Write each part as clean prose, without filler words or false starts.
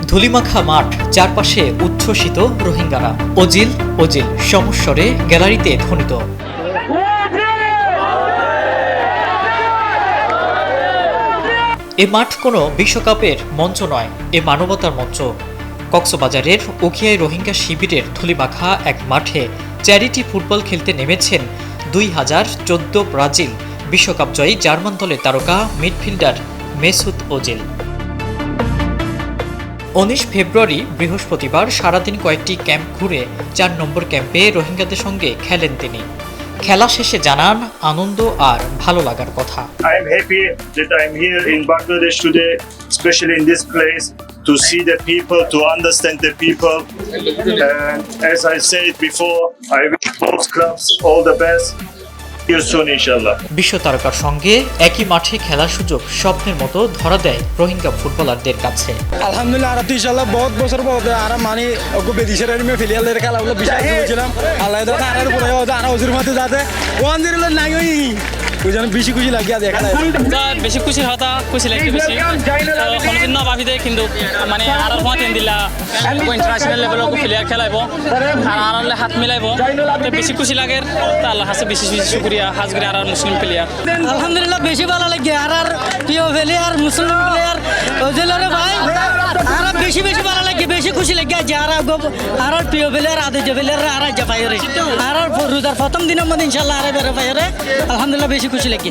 ধুলিমাখা মাঠ, চারপাশে উচ্ছ্বসিত রোহিঙ্গারা। ওজিল ওজিল সমস্বরে গ্যালারিতে ধ্বনিত। এ মাঠ কোনো বিশ্বকাপের মঞ্চ নয়, এ মানবতার মঞ্চ। কক্সবাজারের উখিয়ায় রোহিঙ্গা শিবিরের ধুলিমাখা এক মাঠে চ্যারিটি ফুটবল খেলতে নেমেছেন 2014 ব্রাজিল বিশ্বকাপ জয়ী জার্মান দলের তারকা মিডফিল্ডার মেসুত ওজিল। 19 ফেব্রুয়ারি বৃহস্পতিবার সারাদিন কয়েকটি ক্যাম্প ঘুরে 4 নম্বর ক্যাম্পে রোহিঙ্গাদের সঙ্গে খেলেন তিনি। খেলা শেষে জানান আনন্দ আর ভালো লাগার কথা। I am happy that I am here in Bangladesh today, especially in this place, to see the people, to understand the people. And as I said before, I wish both clubs all the best. See you soon, inshallah. বিশ্ব তারকার সঙ্গে একই মাঠে খেলার সুযোগ স্বপ্নের মতো ধরা দেয় রোহিঙ্গা ফুটবলারদের কাছে। আলহামদুলিল্লাহ আর তো ইনশাআল্লাহ বহুত বছর পর আর মানে ওকে বিদেশের এরিমে ফিলিয়ালের খেলাগুলো বিশাল করেছিলাম। আল্লাহ দাদা আর পরে আর ওজুর মধ্যে যাতে ওয়ান জিরো নাই ওই বুঝানো বেশি খুশি লাগে আর দেখা বেশি খুশি হতা খুশি লাগছে বেশি কোনোদিন না ভাবি দেয় কিন্তু মানে আর তিন দিলা ইন্টারন্যাশনাল লেভেল প্লেয়ার খেলাইব আর আনলে হাত মিলাইব বেশি খুশি লাগে আল্লাহ হাসে বেশি বেশি শুক্রিয়া হাজগরে আর মুসলিম প্লেয়ার। আলহামদুলিল্লাহ বেশি ভালো লাগে আর প্রিয় প্লেয়ার মুসলিম প্লেয়ার ওজেলরে ভাই আর বেশি বেশি ভালো লাগে বেশি খুশি লাগে যে আর প্রিয় প্লেয়ার আদে যে প্লেয়ার আর যা পাইরে আর রোজার প্রথম দিনের মধ্যে ইনশাআল্লাহ আর বের পাইরে আলহামদুলিল্লাহ বেশি খুশি লাগে।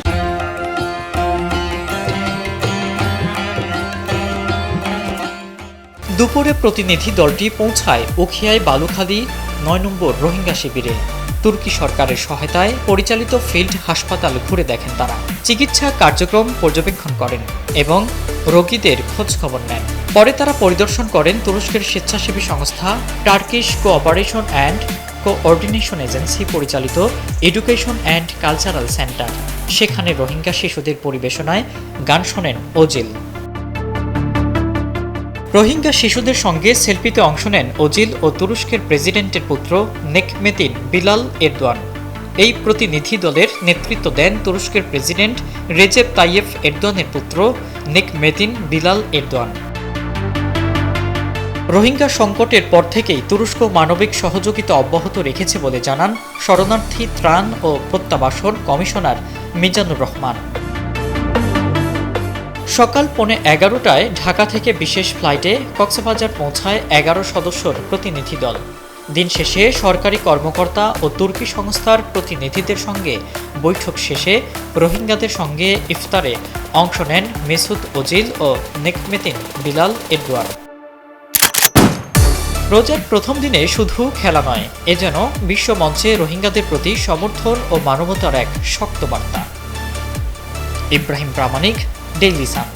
দুপুরে প্রতিনিধি দলটি পৌঁছায় উখিয়ায় বালুখালী 9 নম্বর রোহিঙ্গা শিবিরে। তুর্কি সরকারের সহায়তায় পরিচালিত ফিল্ড হাসপাতাল ঘুরে দেখেন তারা, চিকিৎসা কার্যক্রম পর্যবেক্ষণ করেন এবং রোগীদের খোঁজ খবর নেন। পরে তারা পরিদর্শন করেন তুরস্কের স্বেচ্ছাসেবী সংস্থা Turkish cooperation and coordination agency পরিচালিত এডুকেশন অ্যান্ড কালচারাল সেন্টার। সেখানে রোহিঙ্গা শিশুদের পরিবেশনায় গান শোনেন ওজিল। রোহিঙ্গা শিশুদের সঙ্গে সেলফিতে অংশ নেন ওজিল ও তুরস্কের প্রেসিডেন্টের পুত্র নেকমেতিন বিলাল এরদোয়ান। এই প্রতিনিধি দলের নেতৃত্ব দেন তুরস্কের প্রেসিডেন্ট রেজেপ তাইয়েফ এরদোয়ানের পুত্র নেকমেতিন বিলাল এরদোয়ান। রোহিঙ্গা সংকটের পর থেকেই তুরস্ক মানবিক সহযোগিতা অব্যাহত রেখেছে বলে জানান শরণার্থী ত্রাণ ও প্রত্যাবাসন কমিশনার মিজানুর রহমান। সকাল 11:15টায় ঢাকা থেকে বিশেষ ফ্লাইটে কক্সবাজার পৌঁছায় 11 সদস্যর প্রতিনিধি দল। দিন শেষে সরকারি কর্মকর্তা ও তুর্কি সংস্থার প্রতিনিধিদের সঙ্গে বৈঠক শেষে রোহিঙ্গাদের সঙ্গে ইফতারে অংশ নেন মেসুত ওজিল ও নেকমেতিন বিলাল এরদোয়ান। রোজার প্রথম দিনে শুধু খেলা নয়, এ যেন বিশ্বমঞ্চে রোহিঙ্গাদের প্রতি সমর্থন ও মানবতার এক শক্ত বার্তা। ইব্রাহিম প্রামাণিক, ডেইলি সান।